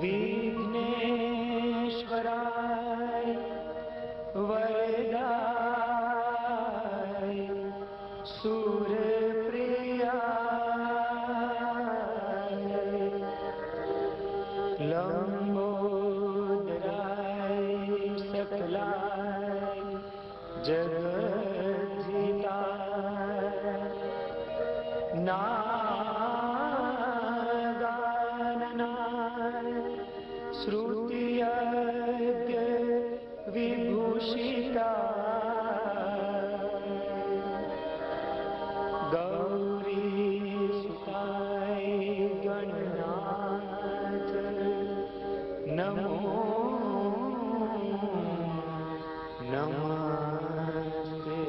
विघ्नेश्वराय वरदाय सूरप्रियाय लंबोदराय सकलाय जगद्धिताय नागाननाय श्रुतियज्ञ विभूषिताय गौरीसुताय गणनाथ नमो नमस्ते।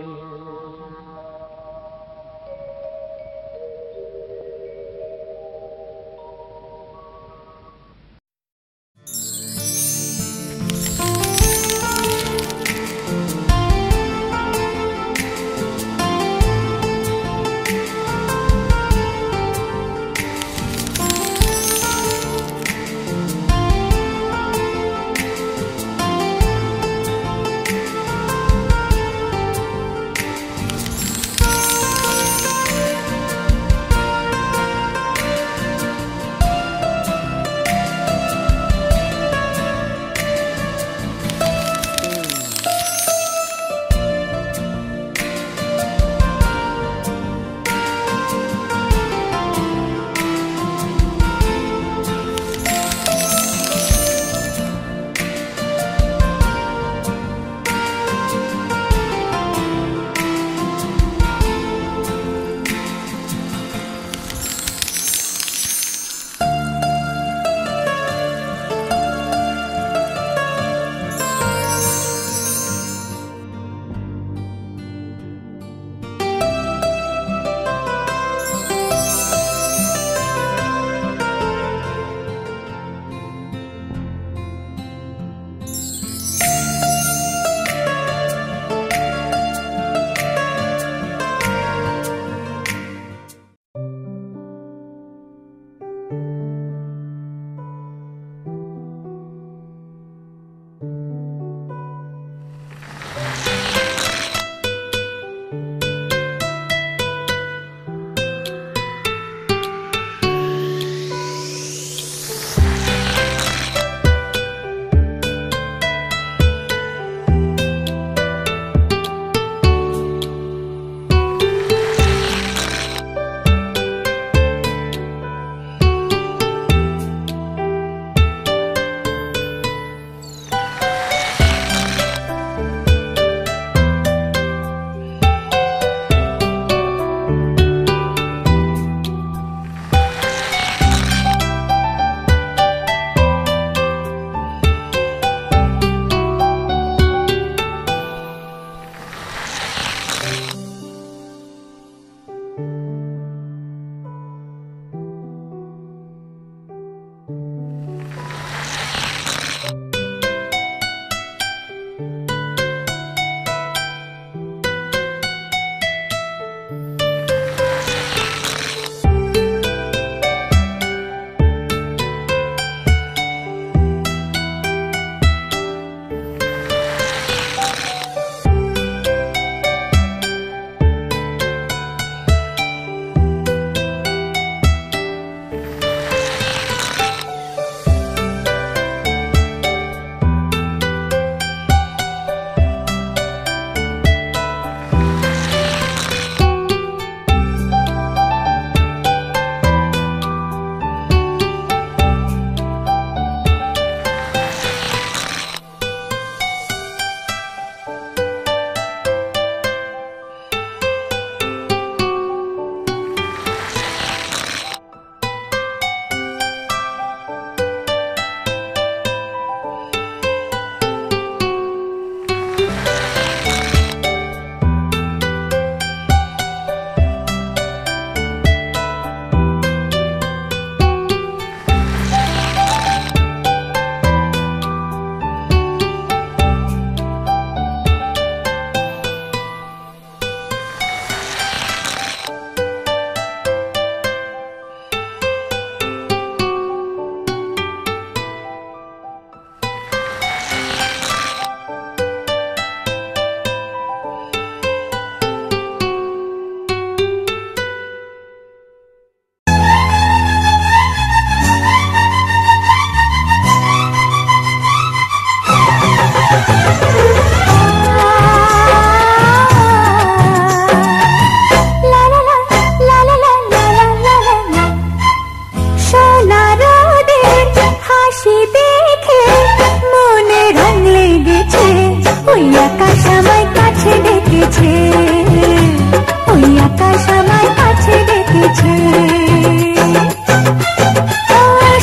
ডেকেছে।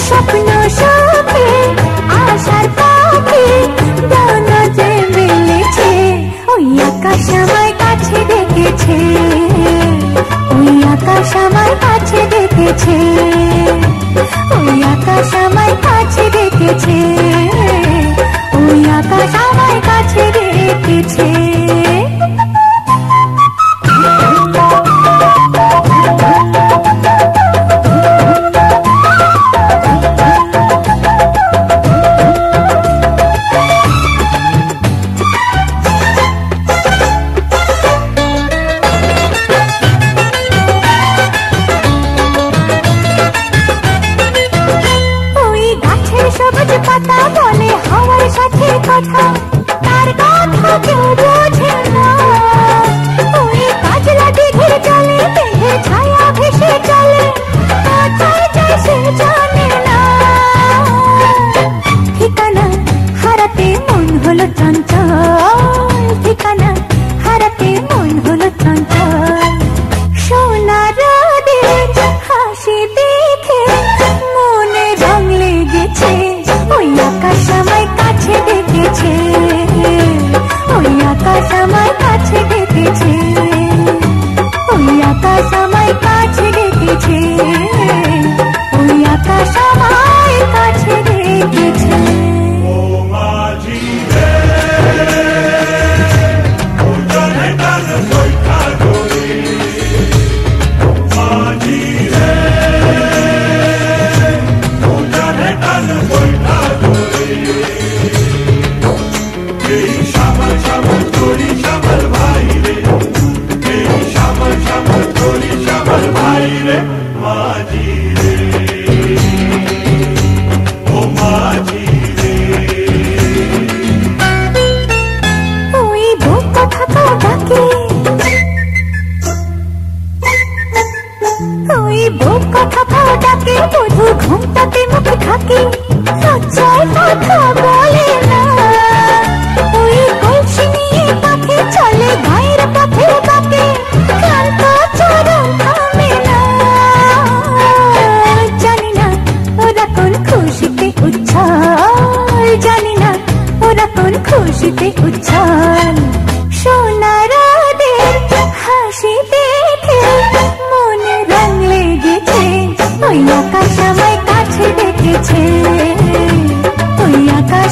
স্বপ্ন সুখে আশার পাখি ডানা যে মেলেছে, ওই আকাশ আমায় কাছে ডেকেছে, ওই আকাশ আমায় কাছে ডেকেছে, ওই আকাশ আমায় কাছে ডেকেছে, ওই আকাশ আমায় কাছে ডেকেছে। সবুজ পাতা বলে হাওয়ার সাথে কথা, তার কথা কেউ বোঝে না। ওই কাজলা দিঘির জলে মেঘে ছায়া ভেসে চলে, কোথায় যায় সে জানে না। ঠিকানা হারাতে মন হলো চঞ্চল, ঠিকানা হারাতে মন হলো চঞ্চল। সোনা রোদের হাসি দেখে মনে রং লেগেছে, ওই আকাশ আমায় কাছে ডেকেছে, ওই আকাশ আমায় কাছে ডেকেছে, ওই আকাশ আমায় কাছে ডেকেছে, ওই আকাশ আমায় কাছে ডেকেছে। ও মাঝি রে, ও জলে ডাল বৈঠা ধরে, মাঝি রে, ও জলে ডাল বৈঠা ধরে। এই শ্যামল শ্যামল তোরি শ্যামল ভাই রে, এই শ্যামল শ্যামল তোরি শ্যামল ভাই রে, মাঝি রে, ও মাঝি রে। ওই বুক কথা ডাকে, ওই বুক কথা ডাকে, বধু ঘুমটাতে মুখে থাকে, লজ্জায় কথা বলে না। ওই কলসি নিয়ে পাখি চলে গায়ের পথে বাঁকে, ক্লান্ত চরণ থামে না। জানি না ওরা কোন খুশিতে উচ্ছল, জানি না ওরা কোন খুশিতে উচ্ছল। সোনা রোদের হাসি দেখে মনে রং লেগেছে, ওই আকাশ আমায় কাছে ডেকেছে, ওই আকাশ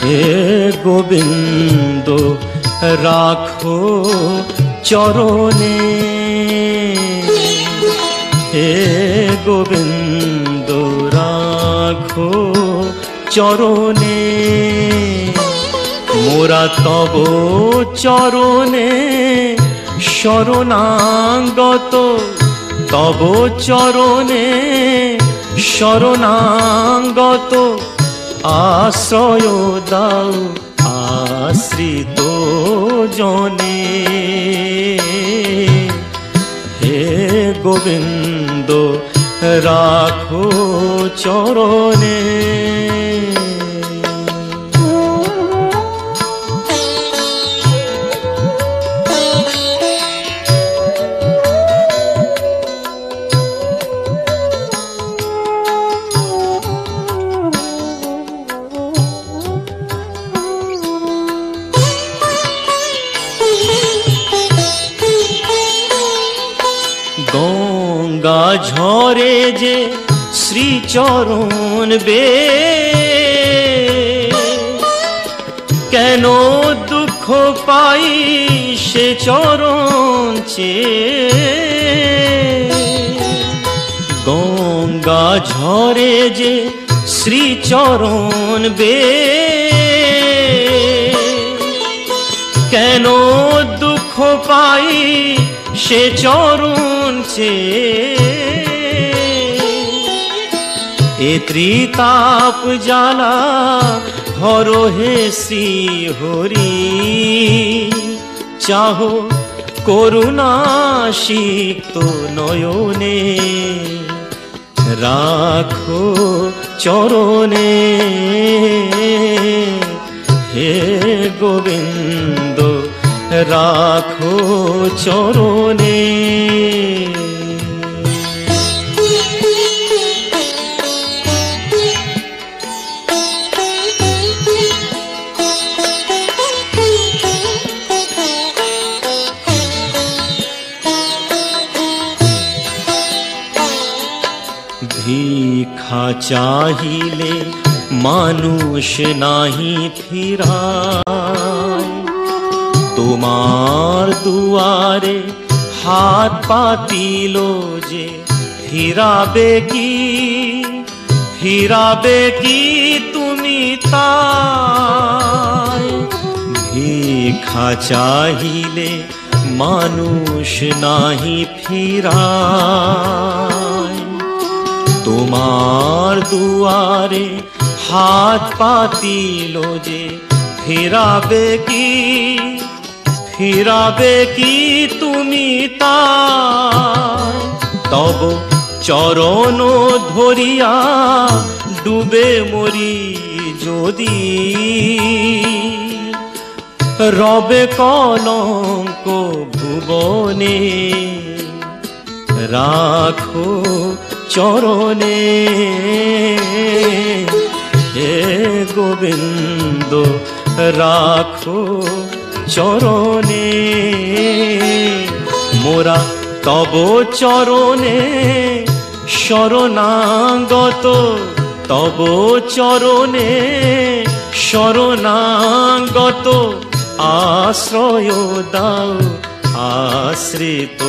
হে গোবিন্দ রাখো চরণে, হে গোবিন্দ রাখো চরণে, মোরা তব চরণে শরণাগত, তব চরণে শরণাগত, আশ্রয় দাও আশ্রিত জনে। হে গোবিন্দ রাখো চরণে। গঙ্গা ঝরে যে শ্রীচরণ বে, কেন দুঃখ পাই সে চরণ চেয়ে। গঙ্গা ঝরে যে শ্রীচরণ বে, কেন দুঃখ পাই সে চরণ চেয়ে। এ ত্রিতাপ জ্বালা হরো হে শ্রী হরি, চাহো করুণা সিক্ত নয়নে, রাখো চরণে। হে গোবিন্দ রাখো চরণে। ভিক্ষা চাহিলে মানুষ নাহি ফিরায়, তোমার দুয়ারে হাত পাতিল যে ফিরাবে কি, ফিরাবে কি তুমি তাই। ভিক্ষা চাহিলে মানুষ নাহি ফিরায়, তোমার দুয়ারে হাত পাতিল যে ফিরাবে কি, ফিরাবে কি তুমি তাই। তব চরণ ধরিয়া ডুবে মরি যদি, রবে কলঙ্ক ভুবনে, রাখো চরণে। হে গোবিন্দ রাখো চরণে, মোরা তব চরণে শরণাগত, তব চরণে শরণাগত, আশ্রয় দাও আশ্রিত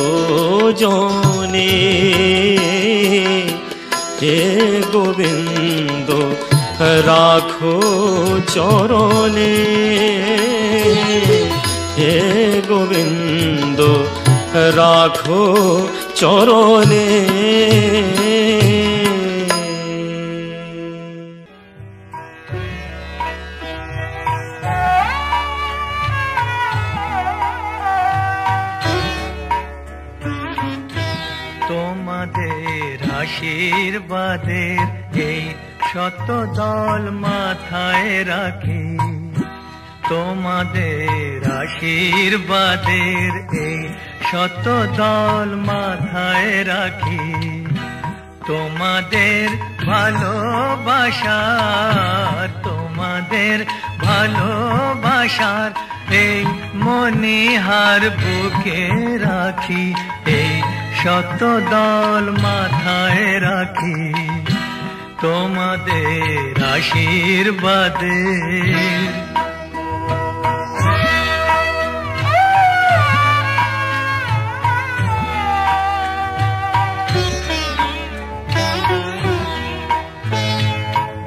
জনে। হে গোবিন্দ রাখো চরণে, হে গোবিন্দ রাখো চরণে। তোমাদের আশীর্বাদের এই শত দল মাথায় রাখি, তোমাদের আশীর্বাদের এই শত দল মাথায় রাখি। তোমাদের ভালোবাসার, তোমাদের ভালোবাসার এই মনিহার বুকে রাখি, এই শত দল মাথায় রাখি। তোমাদের আশীর্বাদে।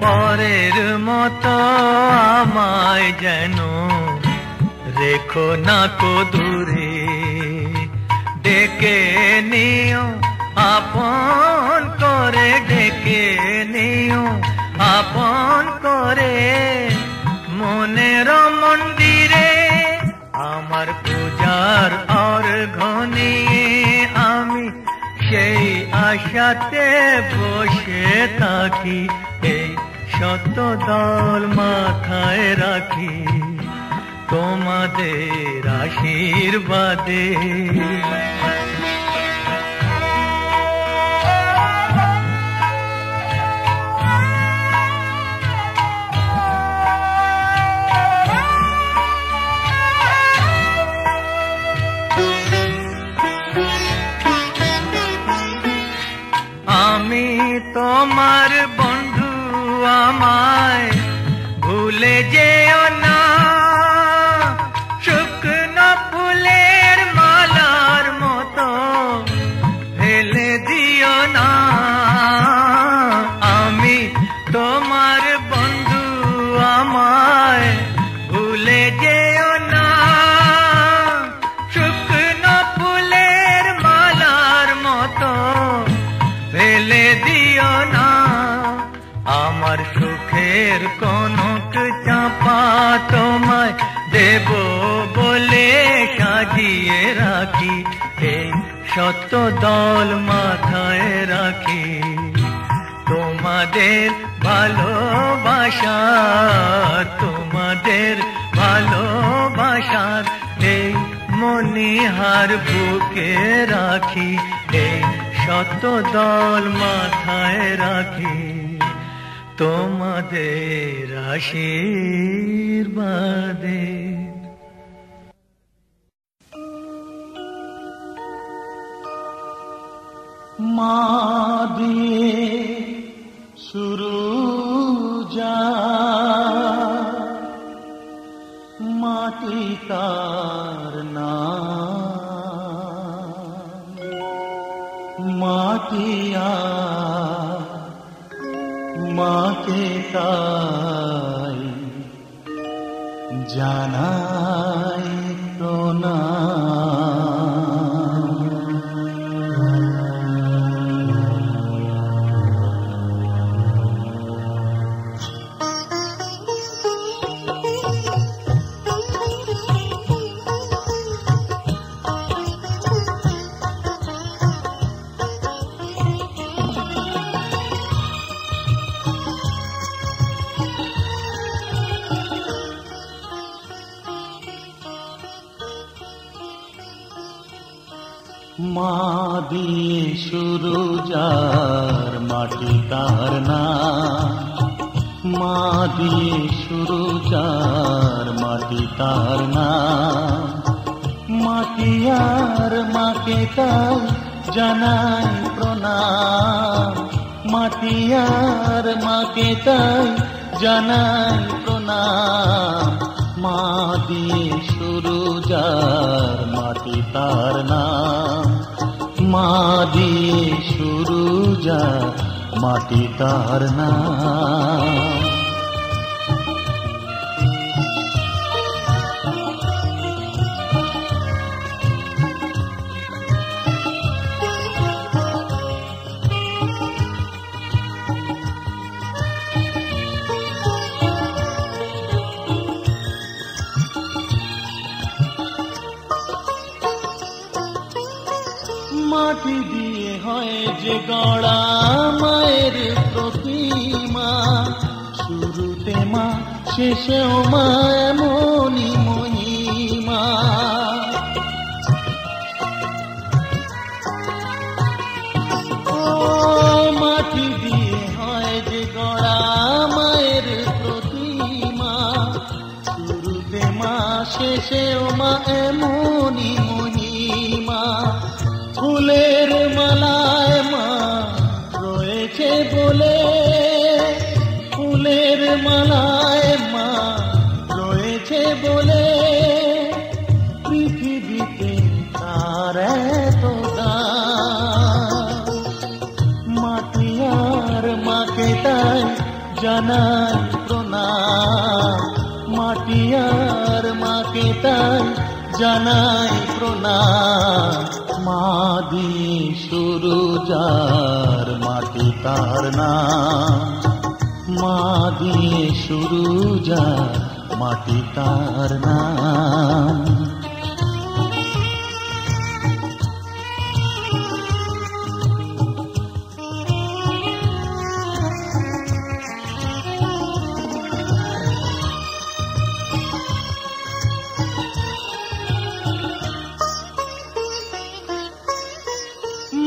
পরের মতো আমায় যেন রেখো না কো দূরে, ডেকে নিও আপন করে, ডেকে নিও আপন করে মনের মন্দিরে। আমার পূজার অর্ঘ্য নিয়ে আমি সেই আশাতে বসে থাকি, এই শত দল মাথায় রাখি তোমাদের আশীর্বাদে। আমি তোমার বন্ধু, আমায় ভুলে যেও না, শুকনো ফুলের মালার মতো ফেলে দিও না। আমি তোমার বন্ধু, আমায় ভুলে যেও না, শুকনো ফুলের মালার মতো ফেলে দিও না। আমার সুখের কনক চাপা তোমায় দেব বলে সাজিয়ে রাখি, এই শত দল মাথায় রাখি তোমাদের ভালোবাসার, তোমাদের ভালোবাসার এই মনিহার বুকে রাখি, এই শত দল মাথায় রাখি তোমাদের আশীর্বাদে। মা দিয়ে শুরু যা মাটি তার নাম, মাটিয়া মাকে তাই জানাই প্রণাম। মা দিয়ে শুরু যার মাটি তার নাম, মা দিয়ে শুরু যার মাটি তার নাম। মাটি আর মাকে তাই জানাই প্রণাম, মাটি আর মাকে তাই জানাই প্রণাম। মা দিয়ে শুরু যার মাটি তার নাম, মা দিয়ে শুরু যার মাটি তার নাম। মাটি দিয়ে হয় যে গড়া মায়ের প্রতিমা, শুরুতে মা শেষেও মা এমনই মহিমা। ও মাটি দিয়ে হয় যে গড়া মায়ের প্রতিমা, শুরুতে মা শেষেও মা এমনই মহিমা। ফুলের মালায় মা রয়েছে বলে মালায় মা রয়েছে বলে পৃথিবীতে তার এত দাম। মাটি আর মাকে তাই জানাই প্রণাম, মাটি আর মাকে তাই জানাই প্রণাম। মা দিয়ে শুরু যার মাটি তার নাম, মা দিয়ে শুরু যার মাটি তার নাম।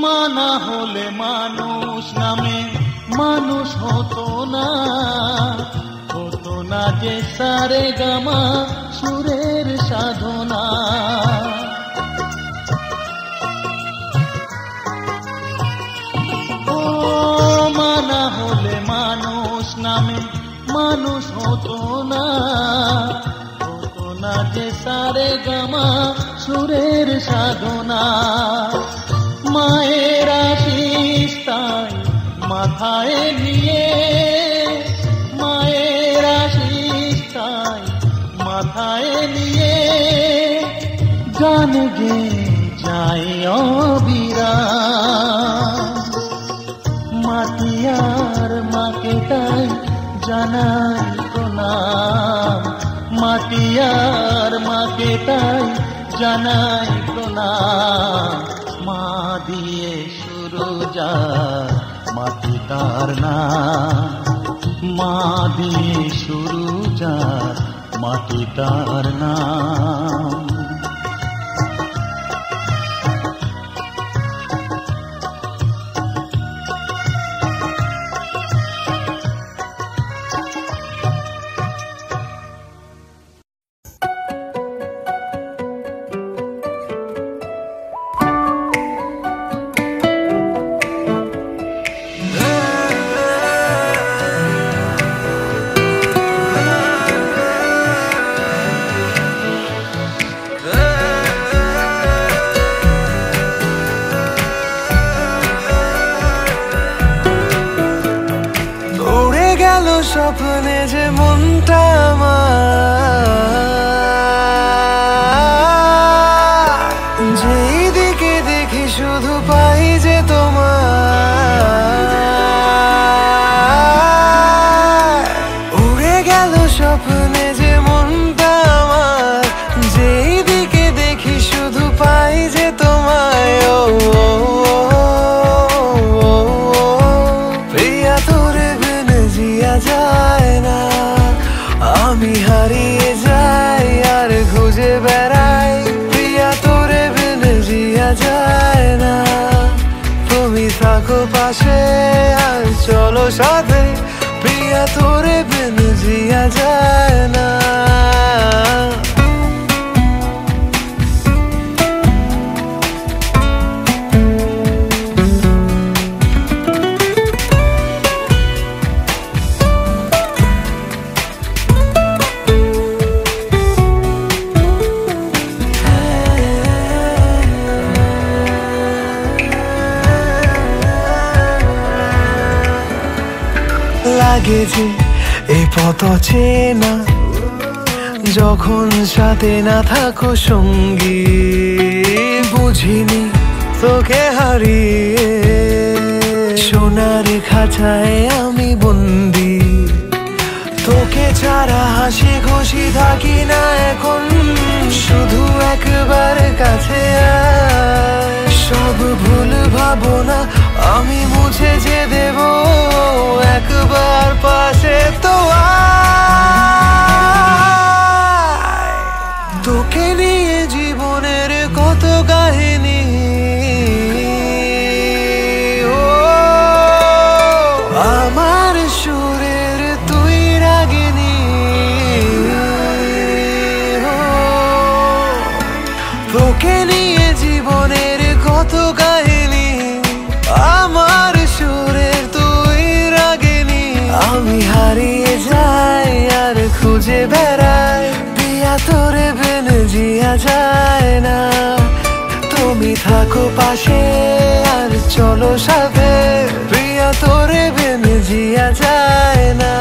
মা না হলে মানুষ নামে মানুষ হতো না, হতো না যে সারে গামা সুরের সাধনা। ও মা না হলে মানুষ নামে মানুষ হতো না, হতো না যে সারে গামা সুরের সাধনা। মায়ের আশিস তাই মাথায় নিয়ে, মায়ের আশিস তাই মাথায় নিয়ে গান গে যাই অবিরাম। মাটি আর মাকে তাই জানাই প্রণাম, মাটি আর মাকে তাই জানাই প্রণাম। মা দিয়ে শুরু যার মাটি তার নাম, মা দিয়ে শুরু যার মাটি তার নাম। স্বপ্নে যে মনটা আমার, যেই দিকে দেখি শুধু পাই যে তোমার। উড়ে গেল স্বপ্নে যে মনটা আমার, যেই দিকে দেখি শুধু পাই যে তোমায়। ও প্রিয়া তোরে বিনে জিয়া যায় না, আমি হারিয়ে যাই আর খুঁজে বেড়াই। প্রিয়া তোরে বিনে জিয়া যায় না, তুমি থাকো পাশে আর চলো সাথে। প্রিয়া তোরে বিনে জিয়া যায় না। লাগে যে এই পথ চেনা, যখন সাথে না থাকো সঙ্গী। বুঝিনি তোকে হারিয়ে সোনার খাঁচায় আমি বন্দি। তোকে ছাড়া হাসি খুশি থাকি না এখন, শুধু একবার কাছে আয়। সব ভুল ভাবনা আমি মুছে যে দেব, একবার পাশে তো আয়। তোকে নিয়ে জীবনের কত কাহিনী, ও আমার সুরের তুই রাগিনী। তোকে নিয়ে জীবনের কত কাহিনী, আমার সুরের তুই রাগিনী। আমি হারিয়ে যাই বেড়াই পিয়া তোরে বিনে জিয়া যায় না তুমি থাকো পাশে আর চলো সাথে প্রিয়া তোরে বিনে জিয়া যায় না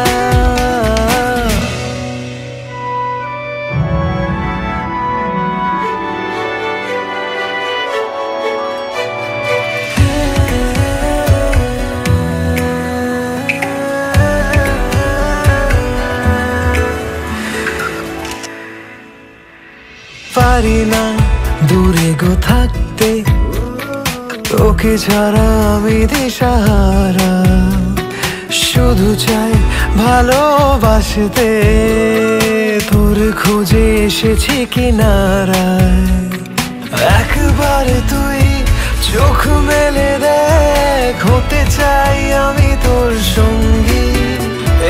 পারি না দূরে গো থাকতে তোকে ছাড়া আমি দিশাহারা শুধু চাই ভালোবাসতে তোর খুঁজে এসেছি কিনারায় একবার তুই চোখ মেলে দেখ হতে চাই আমি তোর সঙ্গী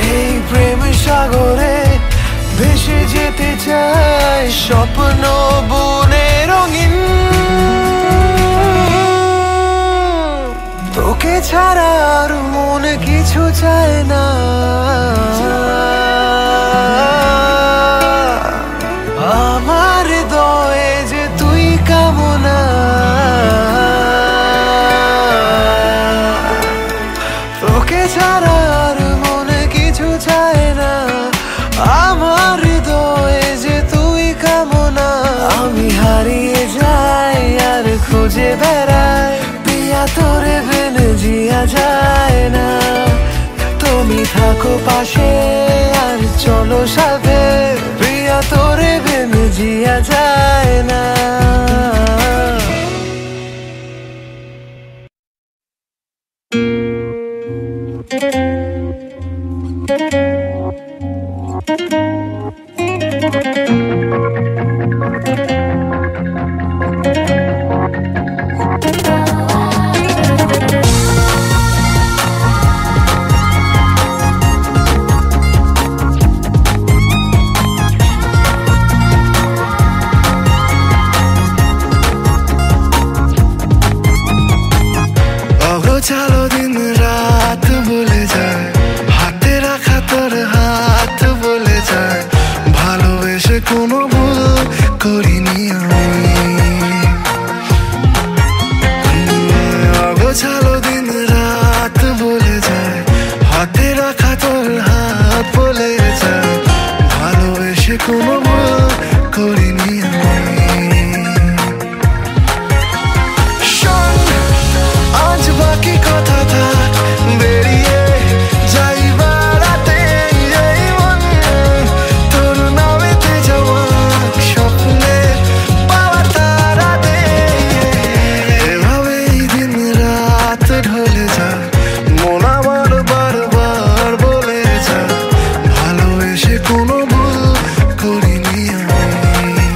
এই প্রেম সাগরে ভেসে যেতে চাই স্বপ্ন বনে রঙিন তোকে ছাড়া আর মন কিছু চায় না আমার হৃদয়ে যে তুই কামনা তোকে ছাড়া আর মন কিছু চায় না আমার হৃদয়ে যে তুই কামনা আমি হারিয়ে যাই আর খুঁজে বেড়াই পিয়া তোরে বিনে জিয়া যায় না তুমি থাকো পাশে আর চলো সাথে প্রিয়া তোরে বিনে জিয়া যায় না चलो दिन रात बोले जाए हाथे रखा तोर हाथ बोले जाए ভালোবেসে কোনো ভুল করিনি আমি চলো দিন রাত বলে যায় হাতে রাখা তোর হাত বলে যায় ভালোবেসে কোনো ভুল করিনি আমি আজ বাকি কথা থাক বেরিয়ে যাই বেড়াতে এই মন তোর নামেতে যাওয়া স্বপ্নে পাওয়া তারাতে এভাবেই দিন রাত ঢলে যায় মন আমার বারবার বলে যায় ভালোবেসে কোনো ভুল করিনি আমি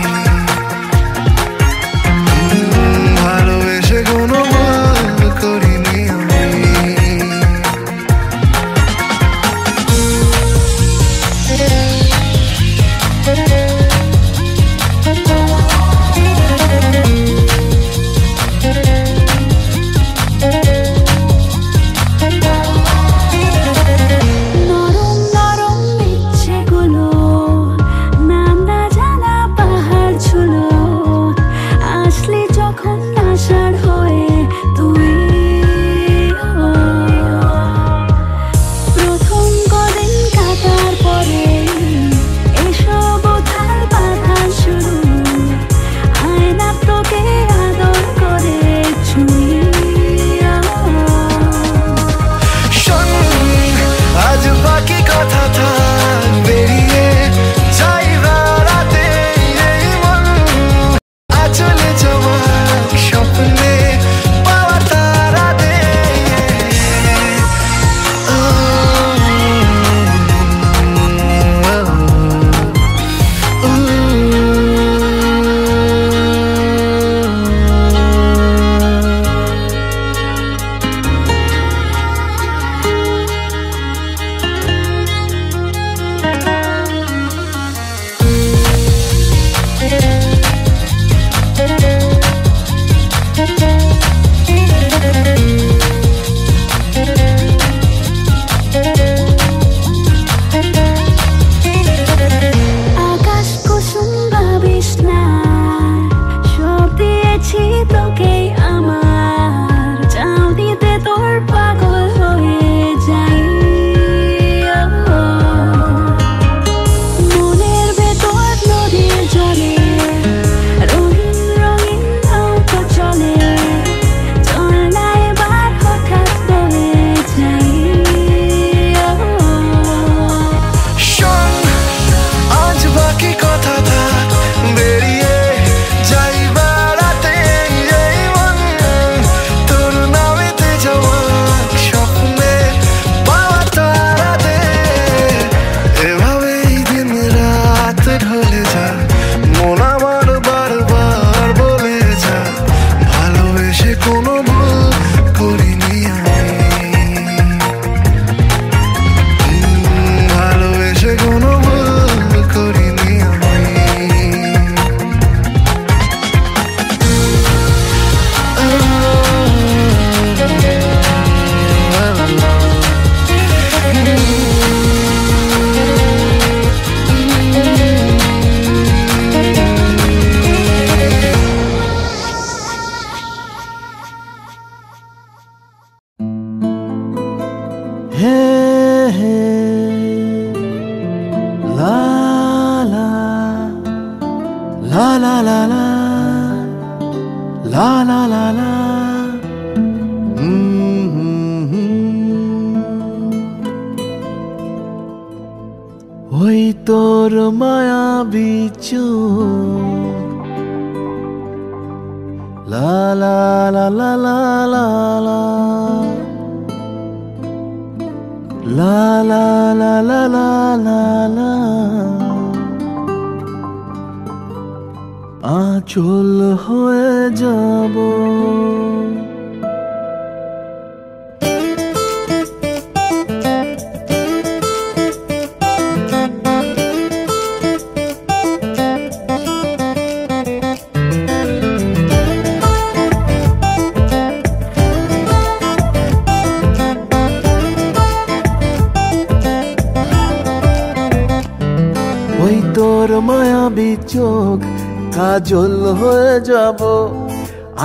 La la la la, la la la la. ওই তোর মায়াবী চোখ, লা লা লা লা লা লা লা, লা লা লা লা লা লা লা, আঁচল হয়ে যাব। ওই তোর মায়াবী চোখ কাজল হয়ে যাব,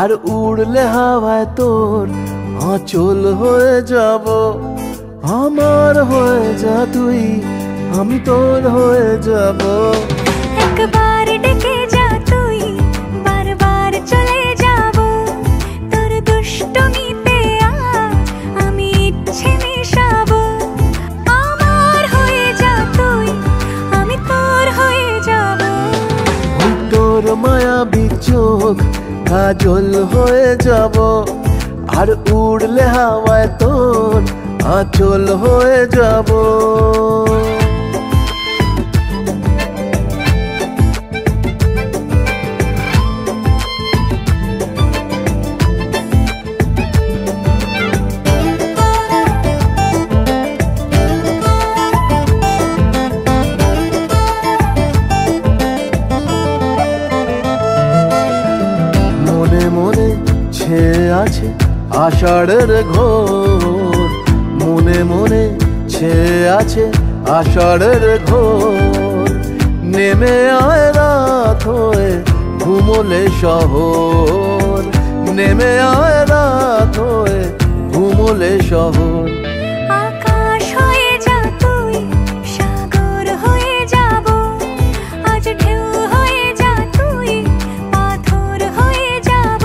আর উড়লে হাওয়ায় তোর আঁচল হয়ে যাব। আমার হয়ে যা তুই, আমি তোর হয়ে যাব। একবার ডেকে যা তুই, বারবার চলে যাব। তোর দুষ্টুমিতে আজ আমি ইচ্ছে মেশাবো। আমার হয়ে যা তুই, আমি তোর হয়ে যাব। ওই তোর মায়াবী চোখ কাজল হয়ে যাব, আর উড়লে হাওয়ায় তোর আঁচল হয়ে যাব। মনে মনে ছেয়ে আছে আষাঢ়ের ঘোর, মনে মনে ছেয়ে আছে আষাঢ়ের ঘোর। নেমে আয় রাত হয়ে ঘুমোলে শহর, নেমে আয় রাত হয়ে ঘুমোলে শহর। আকাশ হয়ে যা তুই, সাগর হয়ে যাব। আজ ঢেউ হয়ে যা তুই, পাথর হয়ে যাব।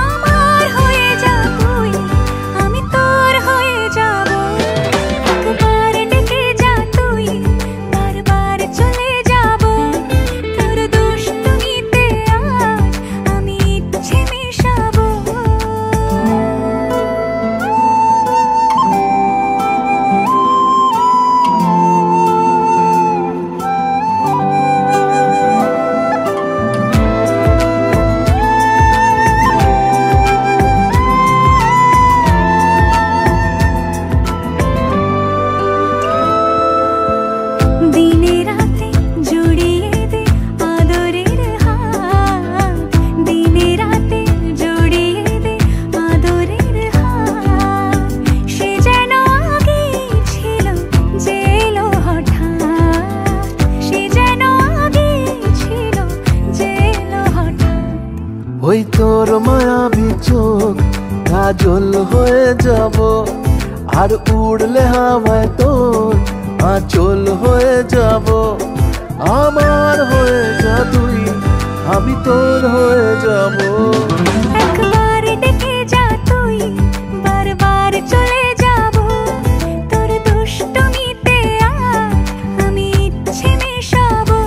আমার হয়ে যা তুই, আমি তোর হয়ে যাব। একবার ডেকে যা তুই, বারবার চলে যাব। তোর দুষ্টুমিতে আজ আমি ইচ্ছে মেশাবো। দিনে রাতে জড়িয়ে দে আদরের হাত, দিনে রাতে জড়িয়ে দে আদরের হাত। সে যেন আগে ছিল যে এলো হঠাৎ, সে যেন আগে ছিল যে এলো হঠাৎ। ওই তোর মায়াবী চোখ কাজল হয়ে যাব, আর উড়লে হাওয়ায় তোর আঁচল হয়ে যাব। আমার হয়ে যা তুই, আমি তোর হয়ে যাব। একবার ডেকে যা তুই, বারবার চলে যাব। তোর দুষ্টুমিতে আজ আমি ইচ্ছে মেশাবো।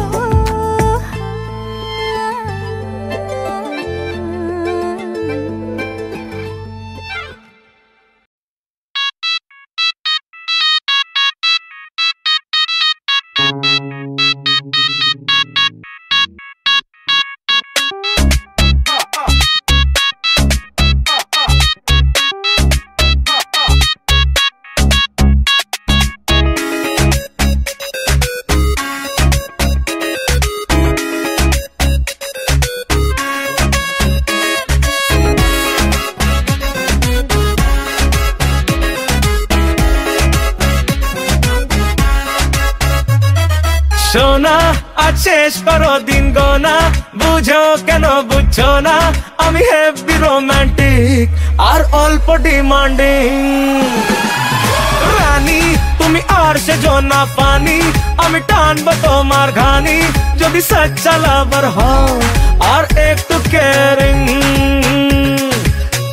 সোনা আজ শেষ করো দিন গোনা, বুঝো কেন বুঝছো না, আমি হেভি রোমান্টিক আর অল্প ডিমান্ডিং। রানী তুমি আর সে জোনা পানি, আমি টানবো তোমার ঘানি যদি সচ্চা লাভার হও আর একটু কেয়ারিং।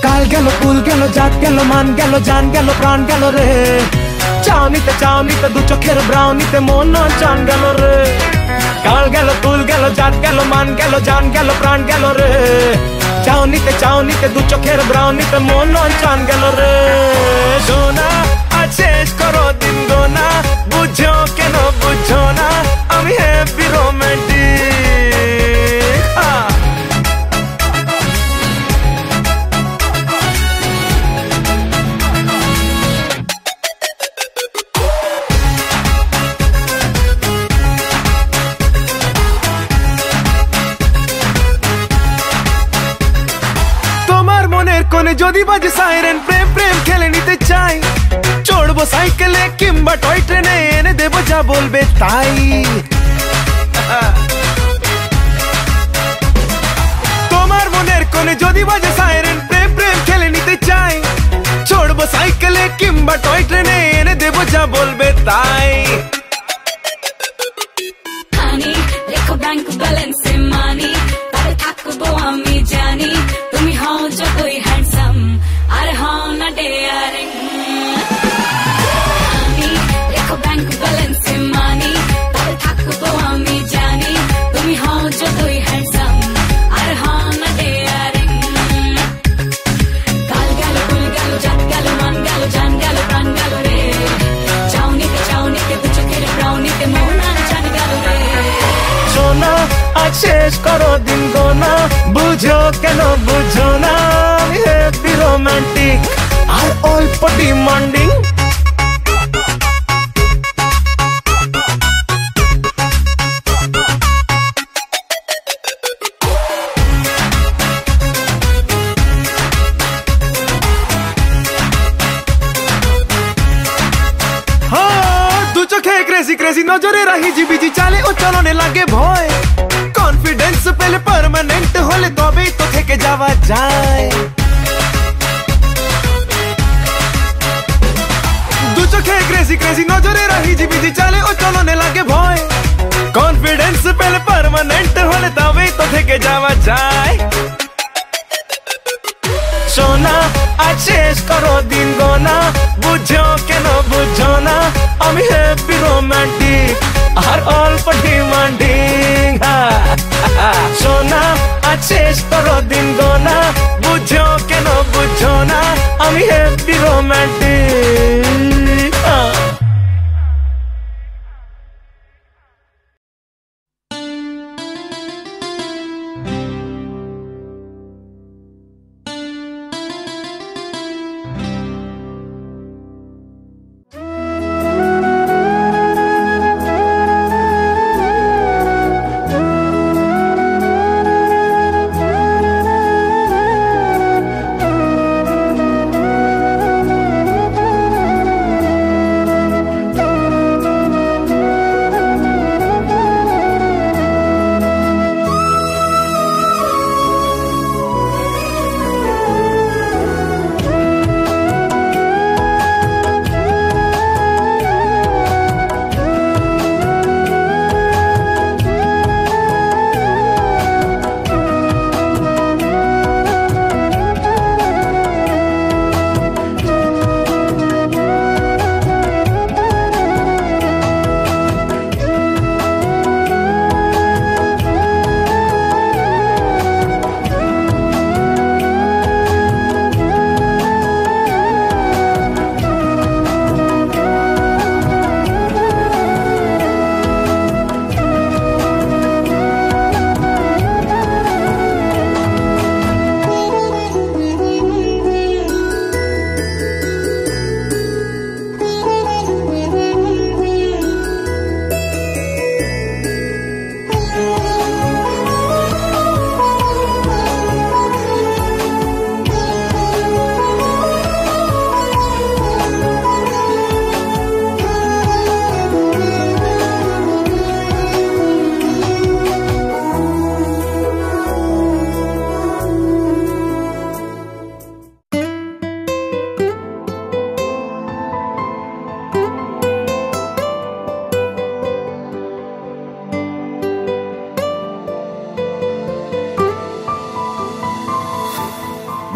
কাল গেল কুল গেল জাত গেল মান গেল জান গেল প্রাণ গেল রে, চাউনিতে দু চোখের ব্রাউনিতে মন চান গেল রে। কাল গেল কুল গেল জাত গেল মান গেল জান গেল প্রাণ গেল রে, চাউনিতে দু চোখের ব্রাউনিতে মন চান গেল রে। সোনা আজ শেষ করো দিন গোনা, বুঝো কেন বুঝো না আমি হ্যাপি রোমান্টিক। তোমার মনের কোণে যদি বাজে সাইরেন, প্রেম প্রেম খেলে নিতে চাই, চড়বো সাইকেলে কিংবা টয় ট্রেনে এনে দেবো যা বলবে তাই। তোমার মনের কোণে যদি বাজে সাইরেন, প্রেম প্রেম খেলে নিতে চাই, চড়বো সাইকেলে কিংবা টয় ট্রেনে এনে দেবো যা বলবে তাই। হানি রেখো ব্যাংক ব্যালেন্সে মানি, তবে থাকবো আমি জানি তুমি হও যতই হ্যান্ডসাম আর হও না ডেয়ারিং। হানি রেখো ব্যাংক ব্যালেন্সে মানি, তবে থাকবো আমি জানি তুমি হও যতই হ্যান্ডসাম আর হও না ডেয়ারিং। কাল গেল কুল গেল জাত গেল মান গেল জান গেল প্রাণ গেল রে, চাউনিতে দু চোখের ব্রাউনিতে মন চান গেল রে। সোনা আজ শেষ করো দিন গোনা, বুঝো কেন বুঝো না আমি হ্যাপি রোমান্টিক আর অল্প ডিমান্ডিং। দু চোখে ক্রেজি ক্রেজি নজরে রাহি জিবিজি চালে ও চলনে লাগে ভয়, কনফিডেন্স পেলে পার্মানেন্ট হলে তবেই তো থেকে যাওয়া যায়। দু চোখে ক্রেজি ক্রেজি নজরে রাহি জিবিজি চালে ও চলনে লাগে ভয়, কনফিডেন্স পেলে পার্মানেন্ট হলে তবেই তো থেকে যাওয়া যায়। সোনা আজ শেষ করো দিন গোনা, বুঝো কেন বুঝো না আমি হ্যাপি রোমান্টিক আর অল্প ডিমান্ডিং। সোনা আজ শেষ করো দিন গোনা, বুঝো কেন বুঝো না আমি হ্যাপি রোমান্টিক।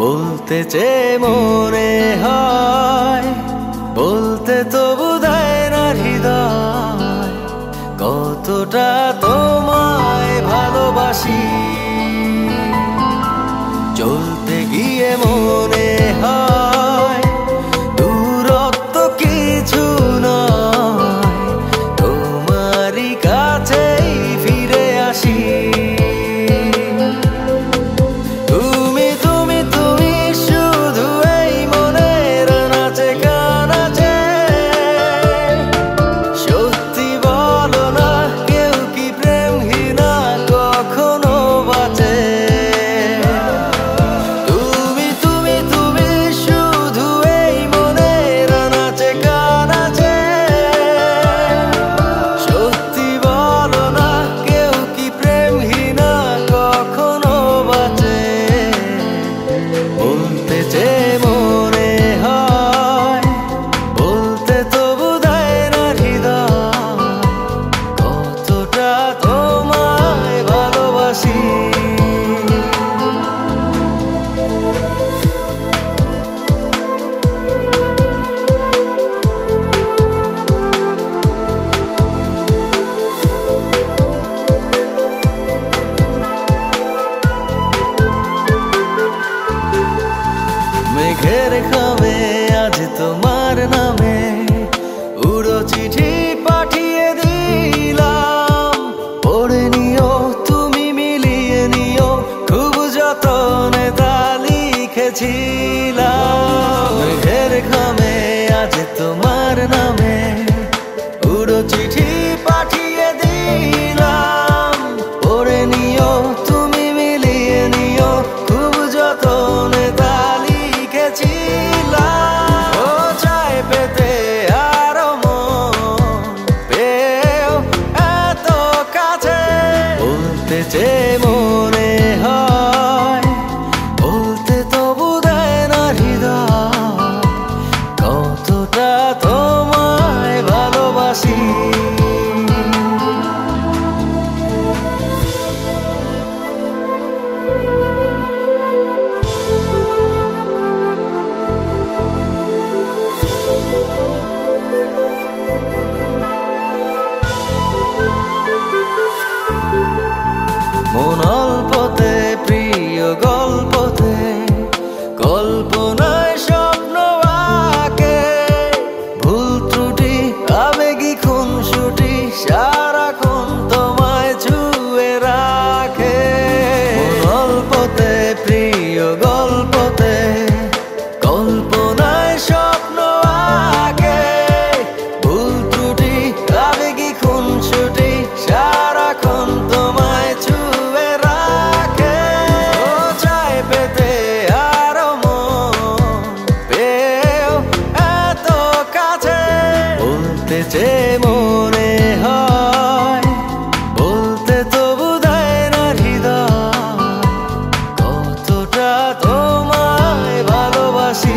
বলতে চেয়ে মনে হয়, বলতে তবু দেয় না হৃদয়, কতটা তোমায় ভালোবাসি। চলতে গিয়ে মনে হয় দূরত্ব কিছু নয়, তোমারই কাছেই ফিরে আসি। তুমি তুমি তুমি শুধু এই মনের নাচে গানাচে, সত্যি বলো না কেউ কি প্রেমহীনা কখনো বাঁচে? তুমি তুমি তুমি শুধু এই মনের নাচে গানাচে, সত্যি বলো না কেউ কি প্রেমহীনা কখনো বাঁচে? বলতে চেয়ে মনে হয়, বলতে তবু দেয় না হৃদয়, কতটা তোমায় ভালোবাসি। মেঘের খামে আজ তোমার নামে উড়ো চিঠি পাঠিয়ে দিলাম, পড়ে নিও তুমি মিলিয়ে নিও, খুব যতনে তা লিখেছিলাম। মেঘের খামে আজ তোমার নামে উড়ো চিঠি পাঠিয়ে দিলাম, পড়ে নিও তুমি মিলিয়ে নিও, খুব যতনে তা লিখেছিলাম। ও চায় পেতে আরো মন পেও এত কাছে, বলতে চেয়ে মনে হয়, বলতে তবু দেয় না হৃদয়, কতটা তোমায় ভালোবাসি। মন অল্পতে প্রিয় গল্পতে, কল্পনায় স্বপ্ন আঁকে, ভুল ত্রুটি আবেগী খুনসুটি সারাক্ষণ তোমায় ছুঁয়ে রাখে। মন অল্পতে প্রিয় গল্পতে, কল্পনায় স্বপ্ন আঁকে, ভুল ত্রুটি আবেগী খুনসুটি সারাক্ষণ তোমায় ছুঁয়ে রাখে। ও চায় পেতে আরো মন পেও এত কাছে, বলতে চেয়ে মনে হয়, বলতে তবু দেয় না হৃদয়, কতটা তোমায় ভালোবাসি।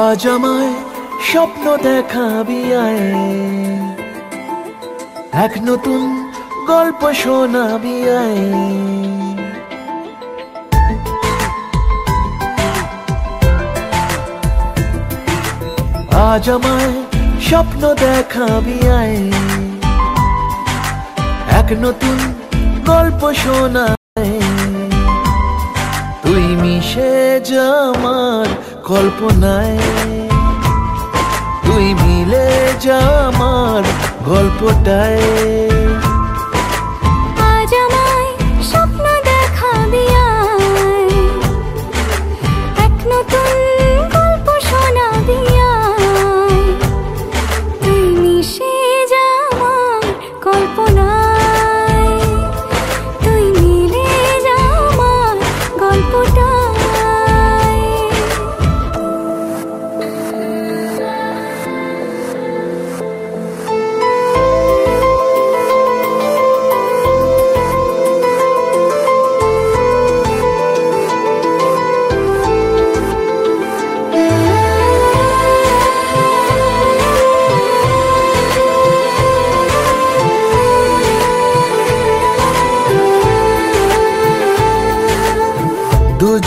আজ আমায় স্বপ্ন দেখাবি আয়, এক নতুন গল্প শোনাবি আয়। আজ আমায় স্বপ্ন দেখাবি আয়, এক নতুন গল্প শোনায়। তুই মিশে যা আমার কল্পনায়, তুই মিলে যা আমার গল্পটায়। আজ আমায় স্বপ্ন দেখাবি আয়, এক নতুন গল্প শোনাবি আয়। তুই মিশে যা আমার কল্পনায়, তুই মিলে যা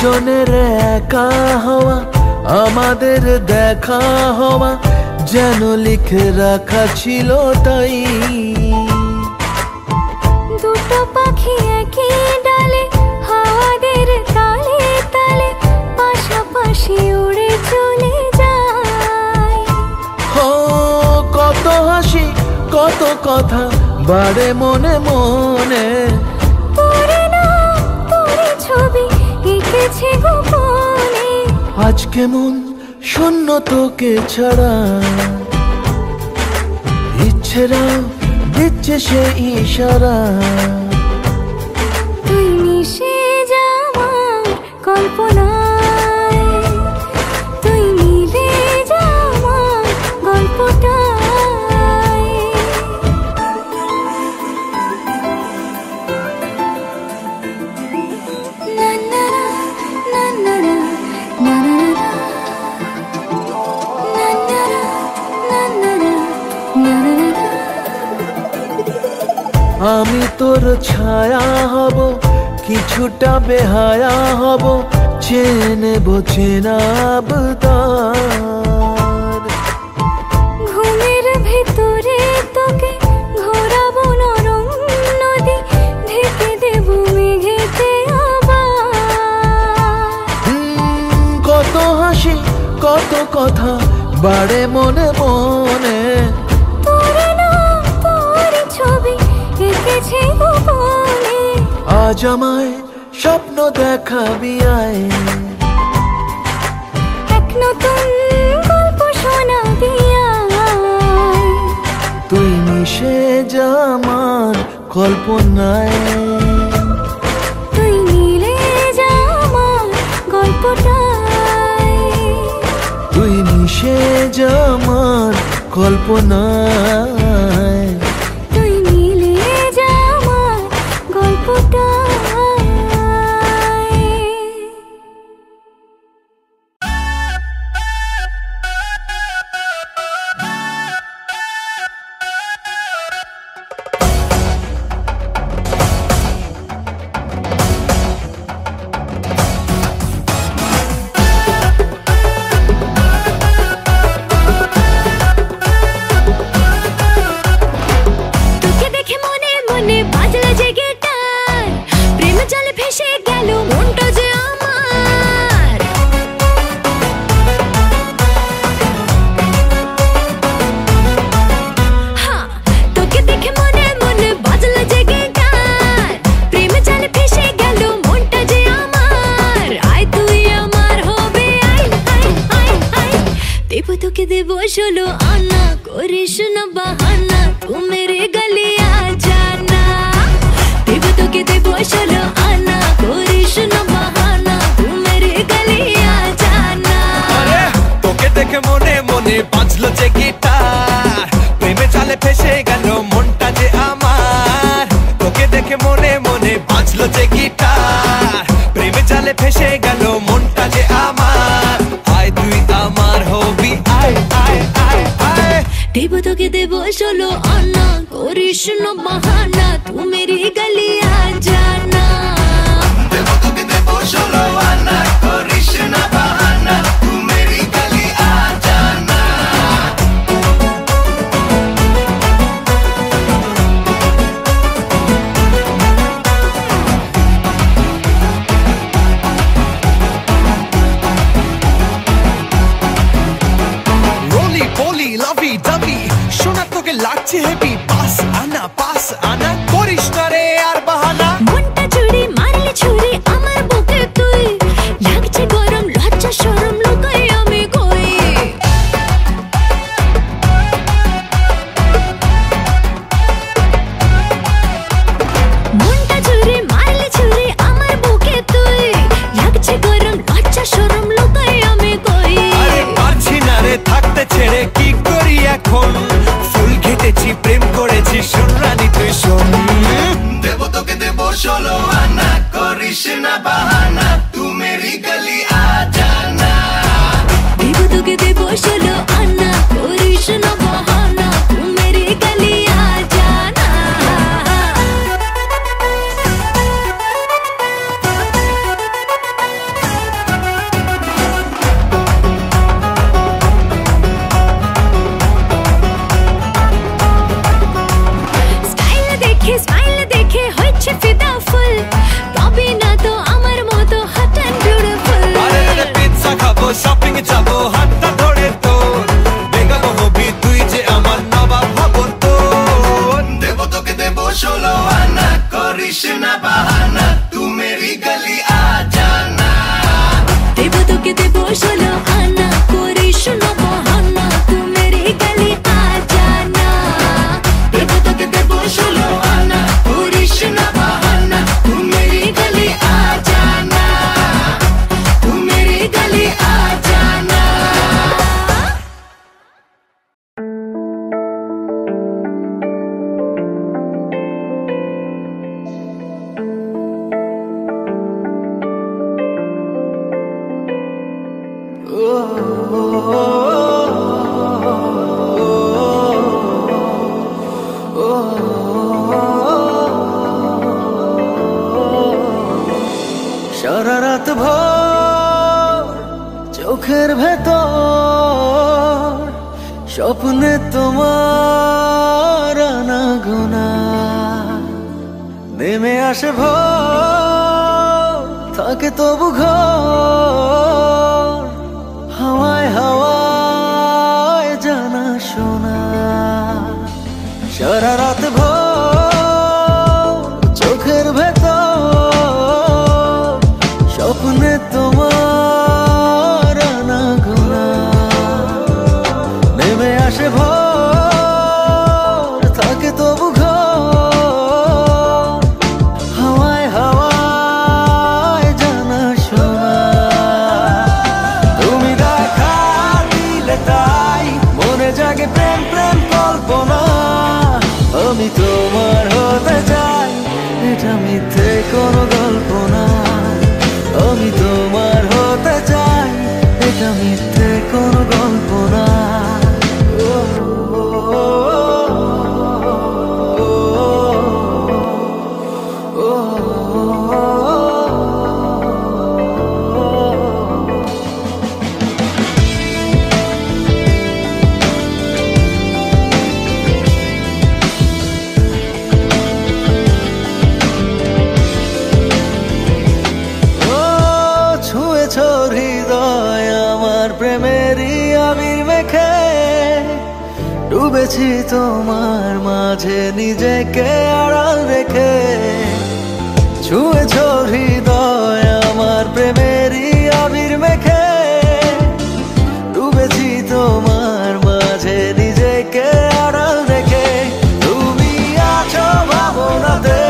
দুজনের একা হওয়া, আমাদের দেখা হওয়া যেন লিখে রাখা ছিল তাই। দুটো পাখি একই ডালে, হাওয়াদের তালে তালে পাশাপাশি উড়ে চলে যায়। ও কত হাসি কত কথা বাড়ে মনে মনে, তোরে না তোরে ছবি এঁকেছে গোপনে। আজ কেমন শূন্য তোকে ছাড়া, ইচ্ছেরা দিচ্ছে সে ইশারা। তুই মিশে যা আমার কল্পনায়, তুই মিলে যা আমার গল্পটায়। না না না না না না না না। আমি তোর ছায়া হব, কিছুটা বেহায়া হব, চেনব চেনাব তার। ঘুমের ভেতরে তোকে ঘোরাবো নরম নদী, ঢেকে দেব মেঘেতে আবার। কত হাসি কত কথা বাড়ে মনে মনে, তোরে না তোরে ছবি এঁকেছে গোপনে। আজ আমায় স্বপ্ন দেখাবি আয়, এক নতুন গল্প শোনাবি আয়। তুই মিশে যা আমার কল্পনায়, তুই মিলে যা আমার গল্পটায়। তুই মিশে যা আমার কল্পনায়, তুই মিলে যা আমার গল্পটায়। তোকে দেখে মনে মনে বাজলো যে গিটার, প্রেম জলে ভেসে গেল মনটা যে আমার। হ্যাঁ, তোকে দেখে মনে মনে বাজলো যে গিটার, প্রেম জলে ভেসে গেল মনটা যে আমার। আয় তুই আমার হবে, আয় আয় আয় আয়। দেব তোকে দেব 16 আনা, করিস না বাহানা, তু মেরে গলি আ জানা। দেব তোকে দেব 16 আনা, করিস না বাহানা, তু মেরে গলি আ জানা। তোকে দেখে মনে মনে বাজলো যে গিটার, প্রেমে জালে ফেসে গেল মনটা যে আমার। তোকে দেখে মনে মনে বাজলো যে গিটার, প্রেমে জালে ফেসে গেল মনটা যে আমার। আয় তুই আমার হবি, আয় আয় আয় আয়। দেব তোকে দেব 16 আনা, করিস না বাহানা, তু মেরি গলি আ জানা। দেব তোকে দেব 16 আনা, করিস না বাহানা, তু মেরি গলি আ জানা। রোলি বলি লাভি দাবি, শোনা তোকে লাগছে হেভি, পাস আনা করিস না রে আর বাহানা। মনটা চুরি মারলে ছুরি আমার বুকে তুই, লাগছে গরম লজ্জা শরম লুকাই আমি কই। মনটা চুরি মারলে ছুরি আমার বুকে তুই, লাগছে গরম লজ্জা শরম লুকাই আমি কই। আরে পারছি না রে থাকতে ছেড়ে, কি করি এখন? ফুল ঘেটেছি প্রেম করেছি, শোন রানী তুই শোন। দেব তোকে দেব 16 আনা, করিস না বাহানা, তু মেরি গলি আ জানা। দেব তোকে দেব 16 আনা, করিস না বাহানা, তু মেরি গলি আ জানা। 16 आना, करिस ना बहाना, तू मेरी गली आ जाना। देबो তোকে দেবো 16 आना, করিস না বাহানা, तू मेरी गली आ जाना। देबो তোকে দেবো 16 आना, करिस ना बहाना, तू मेरी गली आ जाना, तू मेरी गली आ जाना। সারা রাত ভোর চোখের ভেতর স্বপ্নে তোমার আনাগোনা, নেমে আসে ভোর থাকে তবু ঘর, হাওয়ায় হাওয়ায় জানা শোনা। সারা রাত ভোর চোখের ভেতর স্বপ্নে তোমার আনাগোনা, নেমে আসে ভোর থাকে তবু ঘর, হাওয়ায় হাওয়ায় জানা শোনা। তুমি দেখা দিলে তাই মনে জাগে প্রেম প্রেম কল্পনা, আমি তোমার হতে চাই, এটা মিথ্যে কোনো গল্প না। আমি তোমার হতে চাই, এটা মিথ্যে কোনো গল্প না। ছুঁয়েছ হৃদয় আমার প্রেমেরই আবির মেখে, ডুবেছি তোমার মাঝে নিজেকে আড়াল রেখে। ছুঁয়েছ হৃদয় আমার প্রেমেরই আবির মেখে, ডুবেছি তোমার মাঝে নিজেকে আড়াল রেখে। তুমি আছো ভাবনাতে,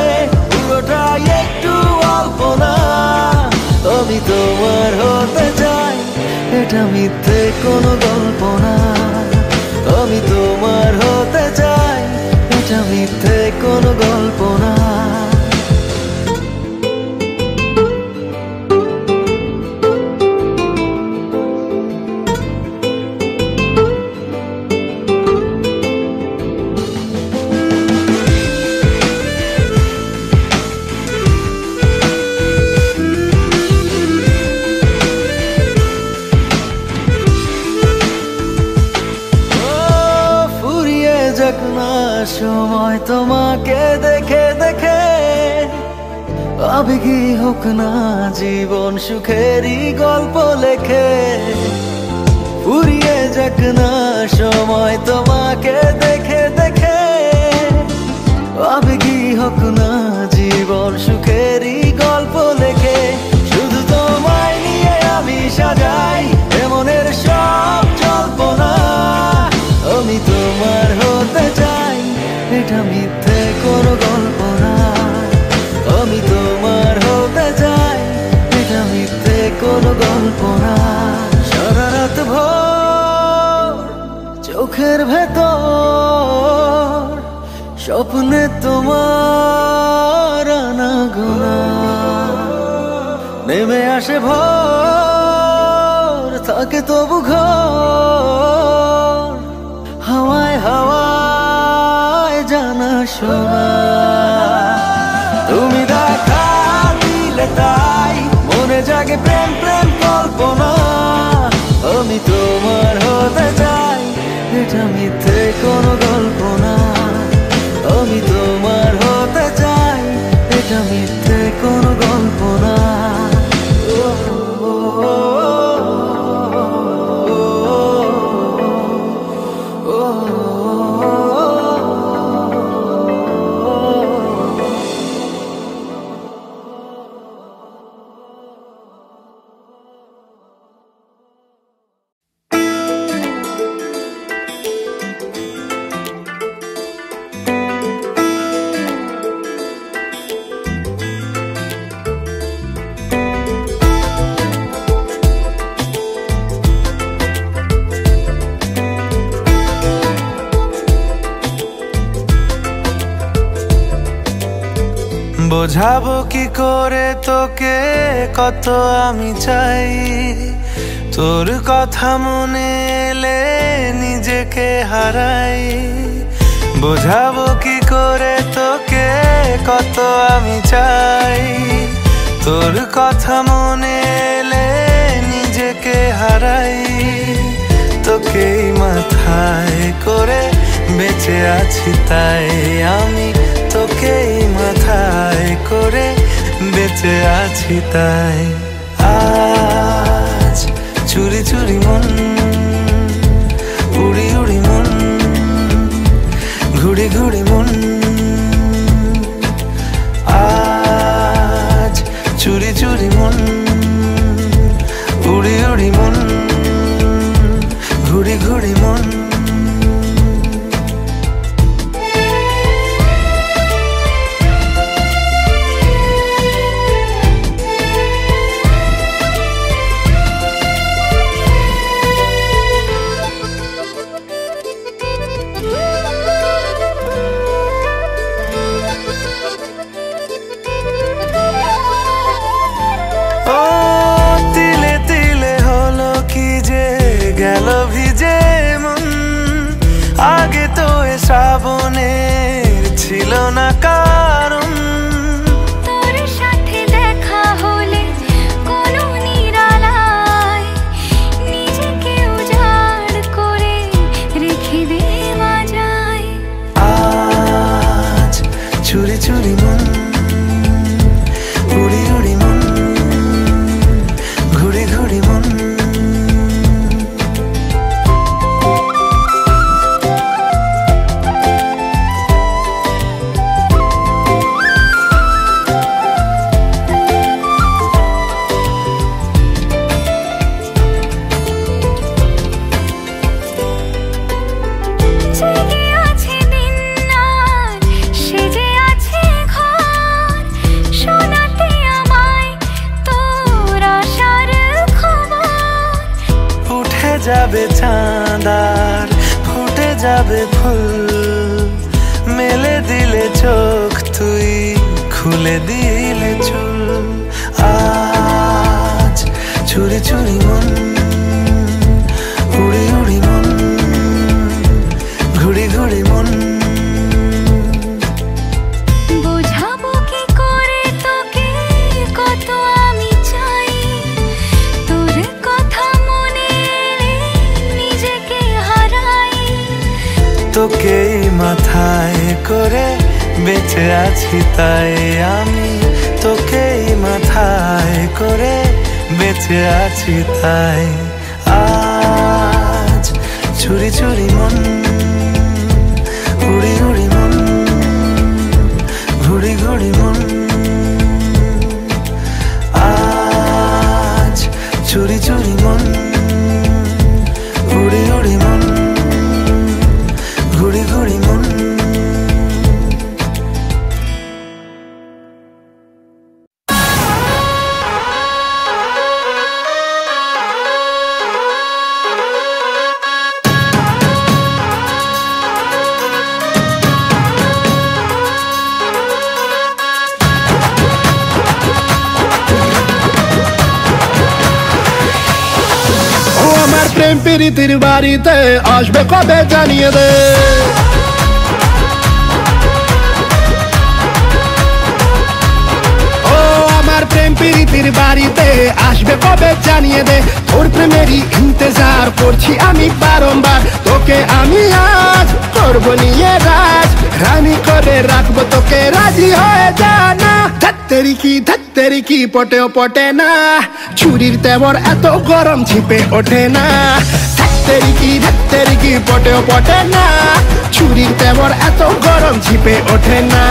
পুরোটাই একটু অল্প না। আমি তোমার হতে চাই, এটা মিথ্যে কোনো গল্প না। আমি তোমার হতে চাই, এটা মিথ্যে কোনো গল্প না। সময় তোমাকে দেখে দেখে আবেগী হোক না জীবন সুখেরই গল্প লেখে। ফুরিয়ে যাক না সময় তোমাকে দেখে দেখে, আবেগী হোক না জীবন সুখেরই গল্প লেখে। শুধু তোমায় নিয়ে আমি সাজাই এমনের সব জল্পনা। আমি তোমার হতে চাই, এটা মিথ্যে কোনো গল্প না। আমি তোমার হতে চাই, এটা মিথ্যে কোনো গল্প না। সারা রাত ভোর চোখের ভেতর স্বপ্নে তোমার আনাগোনা, নেমে আসে ভোর থাকে তবু ঘর, হাওয়ায় হাওয়ায় জানা শোনা। তুমি দেখা দিলে তাই মনে জাগে প্রেম প্রেম কল্পনা। আমি তোমার হতে চাই, এটা মিথ্যে কোনো গল্প না। আমি তোমার হতে চাই, এটা মিথ্যে কোনো গল্প না। বোঝাবো কি করে তোকে কত আমি চাই, তোর কথা মনে এলে নিজেকে হারাই। বোঝাবো কি করে তোকে কত আমি চাই, তোর কথা মনে এলে নিজেকে হারাই। তোকেই মাথায় করে বেঁচে আছি তাই আমি, তোকেই মাথায় করে বেঁচে আছি তাই। আজ চুরি চুরি মন, উড়ি উড়ি মন, ঘুড়ি ঘুড়ি মন। আজ চুরি চুরি মন, উড়ি উড়ি মন, ঘুড়ি ঘুড়ি মন। আগে তো এ শ্রাবণের ছিল না কারণ, তোর সাথে দেখা হলে কোনো নিরালায় নিজেকে উজাড় করে রেখে দেওয়া যায়। আজ চুরি চুরি মন, উড়ি উড়ি মন, ঘুড়ি ঘুড়ি মন। যাবে চাঁদার ফুটে যাবে ফুল, মেলে দিলে চোখ তুই খুলে দিলে চুল। আজ চুরি চুরি মন, উড়ি উড়ি মন, ঘুড়ি ঘুড়ি মন। বোঝাবো কি করে তোকে কত আমি চাই, তোর কথা মনে নিজেকে হারাই। তোকেই মাথায় করে বেঁচে আছি তাই আমি, তোকেই মাথায় করে বেঁচে আছি তাই। আজ চুরি চুরি মন, উড়ি উড়ি মন, ঘুড়ি ঘুড়ি মন। আজ চুরি চুরি মন, উড়ি উড়ি মন, ঘুড়ি ঘুড়ি মন। প্রেম প্রীতির বাড়িতে আসবে কবে জানিয়ে দে। ও আমার প্রেম প্রীতির বাড়িতে আসবে কবে জানিয়ে দে। তোর প্রেমেরই ইন্তজার করছি আমি বারংবার, তোকে আমি আজ করবো নিয়ে রাজ, রানী করে রাখবো তোকে রাজি হয়ে জানা। ধত্তেরি কি পটেও পটে না, ছুরির তেবর এত গরম ছিপে ওঠে না। ধত্তেরি কি পটেও পটে না, ছুরির তেবর এত গরম ছিপে ওঠে না।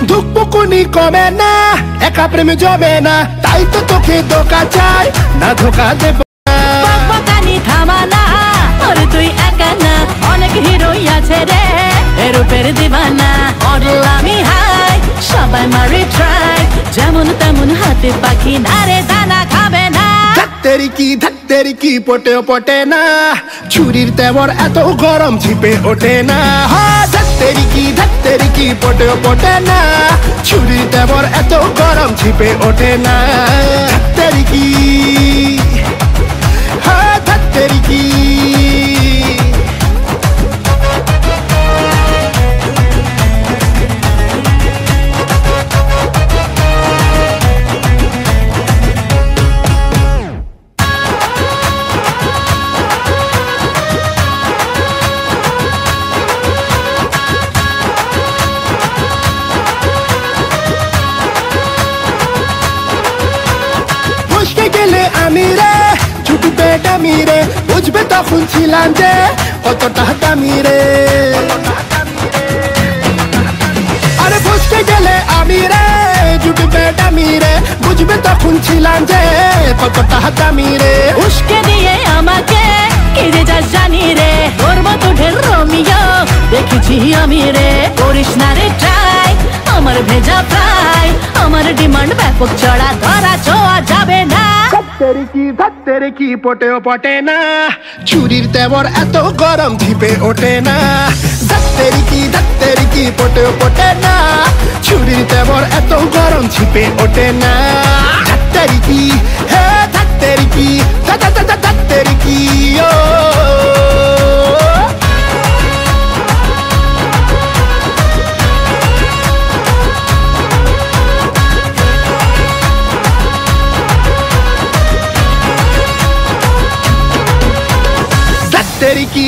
দুঃখনি কমে না, একা প্রেমে জমে না, তাই তো তোকে ধোকা চাই না, ধোকা দেব বকবকানি থামা না, ওর তুই একা না, অনেক হিরোই আছে রে এরূপের দিবানা। মডেল আমি হাই, সবাই মারি ট্রাই, যেমন তেমন কি পটেও পটে না ছুরির তেবর এত গরম ঝিপে ওঠে না ধাত্তেরি কি পটেও পটে না ছুরির তেবর এত গরম ঝিপে ওঠে না ধাত্তেরি কি ধাত্তেরি কি আমি রে ছুটবে দামি রে বুঝবে তখন ছিলাম যে কতটা দামি রে আরে বুঝতে গেলে আমি রে ছুটবে দামি রে বুঝবে তখন ছিলাম যে কতটা দামি রে উস্কে দিয়ে আমাকে কেড়ে যা জানি রে তোর মতো ঢের রোমিও দেখেছি আমি রে করিস না রে ট্রাই আমার ভেজা প্রায় আমার ডিমান্ড ব্যাপক চড়া ধরা ছোঁয়া যাবে না ধাত্তেরি কি পটেও পটে না ছুরির তেবর এত গরম ঝিপে ওঠে না ধাত্তেরি কি পটেও পটে না ছুরির তেবর এত গরম ঝিপে ওঠে না ধাত্তেরি কি হে ধাত্তেরি কি ধাত্তেরি কি ও ধাত্তেরি কি